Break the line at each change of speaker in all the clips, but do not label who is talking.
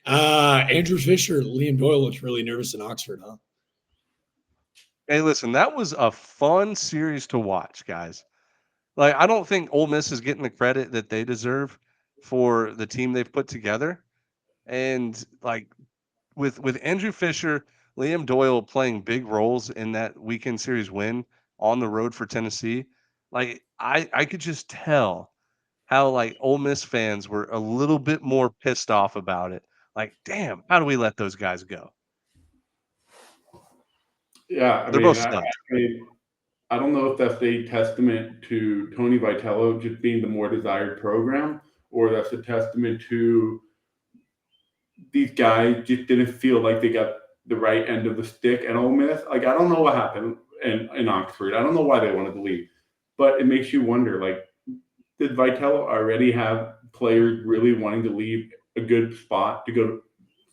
Andrew Fischer, Liam Doyle looks really nervous in Oxford, huh?
Hey, listen, that was a fun series to watch, guys. Like, I don't think Ole Miss is getting the credit that they deserve for the team they've put together. And like with Andrew Fisher, Liam Doyle playing big roles in that weekend series win on the road for Tennessee, like I could just tell how like Ole Miss fans were a little bit more pissed off about it. Like, damn, how do we let those guys go?
Yeah, I
They're
mean,
both
I,
studs.
I mean, I don't know if that's a testament to Tony Vitello just being the more desired program, or that's a testament to these guys just didn't feel like they got the right end of the stick at Ole Miss. Like, I don't know what happened in Oxford. I don't know why they wanted to leave, but it makes you wonder. Like, did Vitello already have players really wanting to leave a good spot to go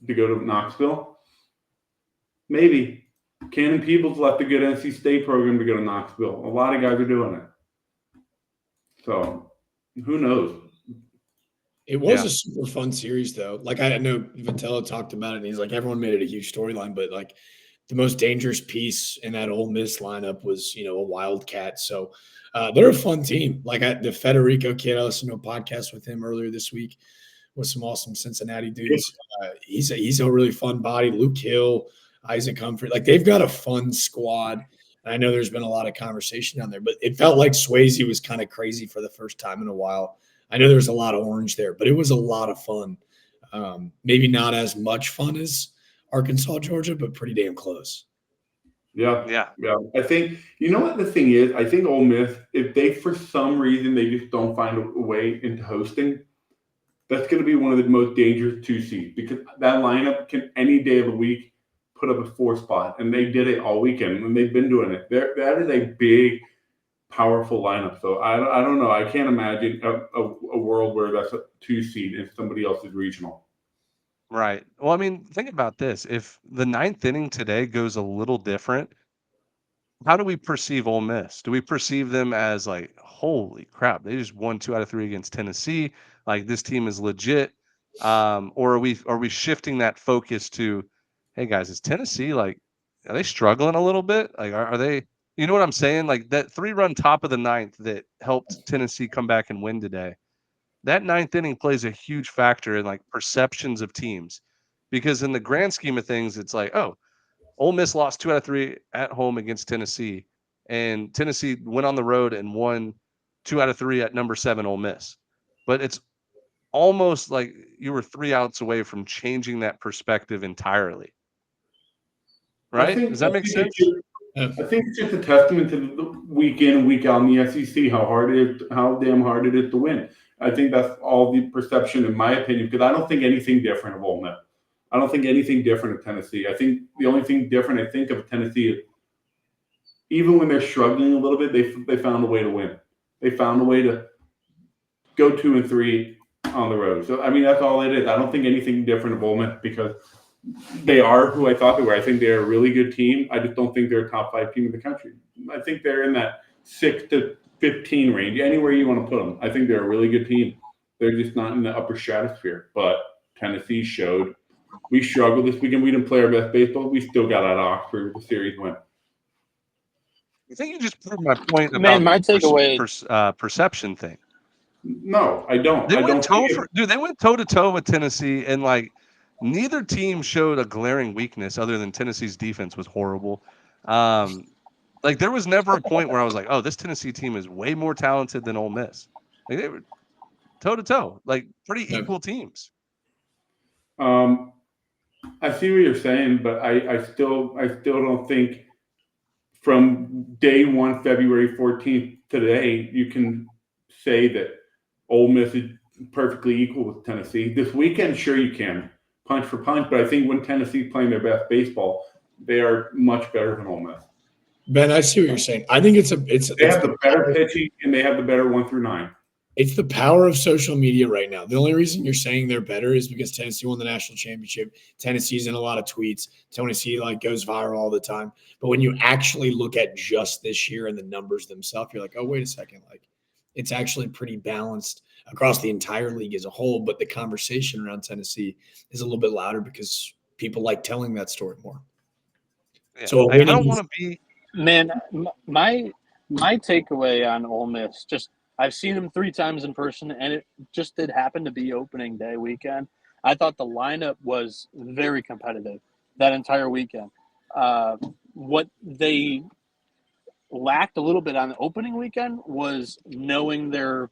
to Knoxville? Maybe. Cannon Peebles left a good NC State program to go to Knoxville. A lot of guys are doing it. So who knows?
It was
Yeah.
a super fun series, though. Like, I know Vitello talked about it, and he's like, everyone made it a huge storyline, but like the most dangerous piece in that Ole Miss lineup was, a Wildcat. So they're a fun team. Like the Federico kid, I listened to a podcast with him earlier this week with some awesome Cincinnati dudes. He's a really fun body. Luke Hill, Isaac Humphrey, like they've got a fun squad. And I know there's been a lot of conversation down there, but it felt like Swayze was kind of crazy for the first time in a while. I know there's a lot of orange there, but it was a lot of fun. Maybe not as much fun as Arkansas, Georgia, but pretty damn close.
Yeah.
Yeah.
Yeah. I think, you know what the thing is? I think Ole Miss, if they, for some reason, they just don't find a way into hosting, that's going to be one of the most dangerous 2 seeds, because that lineup can any day of the week put up a 4 spot, and they did it all weekend, and they've been doing it. That is a big, powerful lineup. So I don't know. I can't imagine a world where that's a 2 seed in somebody else's regional.
Right. Well, I mean, think about this. If the ninth inning today goes a little different, how do we perceive Ole Miss? Do we perceive them as like, holy crap, they just won 2 out of 3 against Tennessee? Like this team is legit, or are we shifting that focus to, hey guys, is Tennessee like, are they struggling a little bit? Like, are they? You know what I'm saying? Like that 3-run top of the ninth that helped Tennessee come back and win today. That ninth inning plays a huge factor in like perceptions of teams, because in the grand scheme of things, it's like, oh, Ole Miss lost 2 out of 3 at home against Tennessee, and Tennessee went on the road and won 2 out of 3 at number 7 Ole Miss. But it's almost like you were 3 outs away from changing that perspective entirely.
I
Right?
think
Does that
I
make
think it's
sense?
just, I think it's just a testament to the week in and week out in the SEC, how damn hard it is to win. I think that's all the perception, in my opinion, because I don't think anything different of Ole Miss. I don't think anything different of Tennessee. I think the only thing different I think of Tennessee is, even when they're struggling a little bit, they found a way to win. They found a way to go 2-3 on the road. So I mean, that's all it is. I don't think anything different of Ole Miss, because they are who I thought they were. I think they're a really good team. I just don't think they're a top 5 team in the country. I think they're in that 6 to 15 range, anywhere you want to put them. I think they're a really good team. They're just not in the upper stratosphere. But Tennessee showed we struggled this weekend. We didn't play our best baseball. We still got out of Oxford with the series win.
I think you just proved my point
Man,
about
my
the
takeaway.
perception thing.
No, I don't.
They
I
went
don't think it.
they went toe to toe with Tennessee, and like neither team showed a glaring weakness other than Tennessee's defense was horrible. Um, like there was never a point where I was like, oh, this Tennessee team is way more talented than Ole Miss. Like they were toe to toe, like pretty equal teams.
Um, I see what you're saying, but I still don't think from day one, February 14th today, you can say that Ole Miss is perfectly equal with Tennessee. This weekend, sure you can, punch for punch, but I think when Tennessee's playing their best baseball, they are much better than Ole Miss.
Ben, I see what you're saying. I think
They have the better pitching, and they have the better 1 through 9.
It's the power of social media right now. The only reason you're saying they're better is because Tennessee won the national championship. Tennessee's in a lot of tweets. Tennessee goes viral all the time. But when you actually look at just this year and the numbers themselves, you're like, oh, wait a second. Like, it's actually pretty balanced. across the entire league as a whole. But the conversation around Tennessee is a little bit louder because people like telling that story more.
Yeah.
So
I don't want to be.
Man, my takeaway on Ole Miss, just I've seen them 3 times in person, and it just did happen to be opening day weekend. I thought the lineup was very competitive that entire weekend. What they lacked a little bit on the opening weekend was knowing their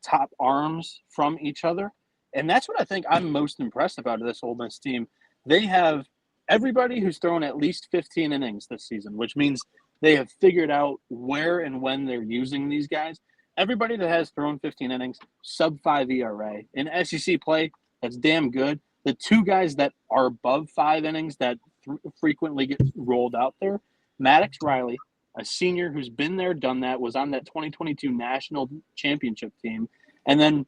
top arms from each other. And that's what I think I'm most impressed about this Ole Miss team. They have everybody who's thrown at least 15 innings this season, which means they have figured out where and when they're using these guys. Everybody that has thrown 15 innings, sub 5 ERA. In SEC play, that's damn good. The 2 guys that are above 5 innings that frequently get rolled out there, Maddox Riley, a senior who's been there, done that, was on that 2022 national championship team. And then,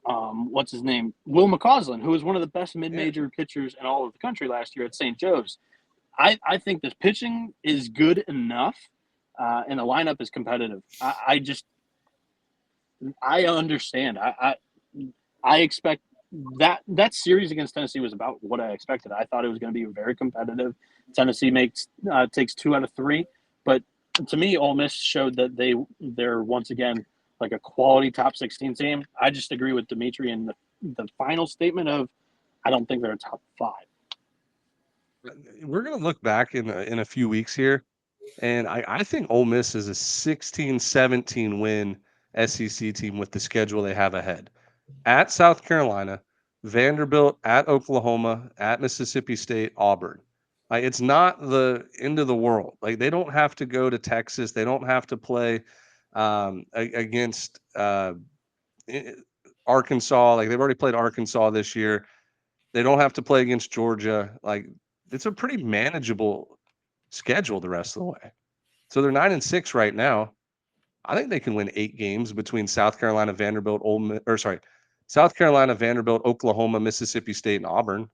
what's his name? Will McCausland, who was one of the best mid-major pitchers in all of the country last year at St. Joe's. I think this pitching is good enough, and the lineup is competitive. I understand. I expect that series against Tennessee was about what I expected. I thought it was going to be very competitive. Tennessee takes 2 out of 3, but to me, Ole Miss showed that they're once again like a quality top 16 team. I just agree with Dimitri in the final statement of I don't think they're a top 5.
We're going to look back in a few weeks here, and I think Ole Miss is a 16-17 win SEC team with the schedule they have ahead. At South Carolina, Vanderbilt, at Oklahoma, at Mississippi State, Auburn. Like, it's not the end of the world. Like, they don't have to go to Texas. They don't have to play against Arkansas. Like, they've already played Arkansas this year. They don't have to play against Georgia. Like, it's a pretty manageable schedule the rest of the way. So they're 9-6 right now. I think they can win 8 games between South Carolina, Vanderbilt, South Carolina, Vanderbilt, Oklahoma, Mississippi State, and Auburn.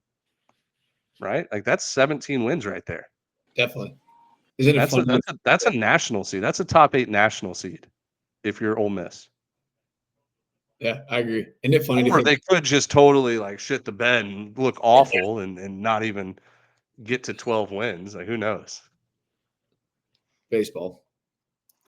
Right? Like, that's 17 wins right there.
Definitely. Isn't it fun?
That's a national seed. That's a top 8 national seed if you're Ole Miss.
Yeah, I agree. Isn't it funny?
Or they could just totally like shit the bed and look awful and not even get to 12 wins. Like, who knows?
Baseball.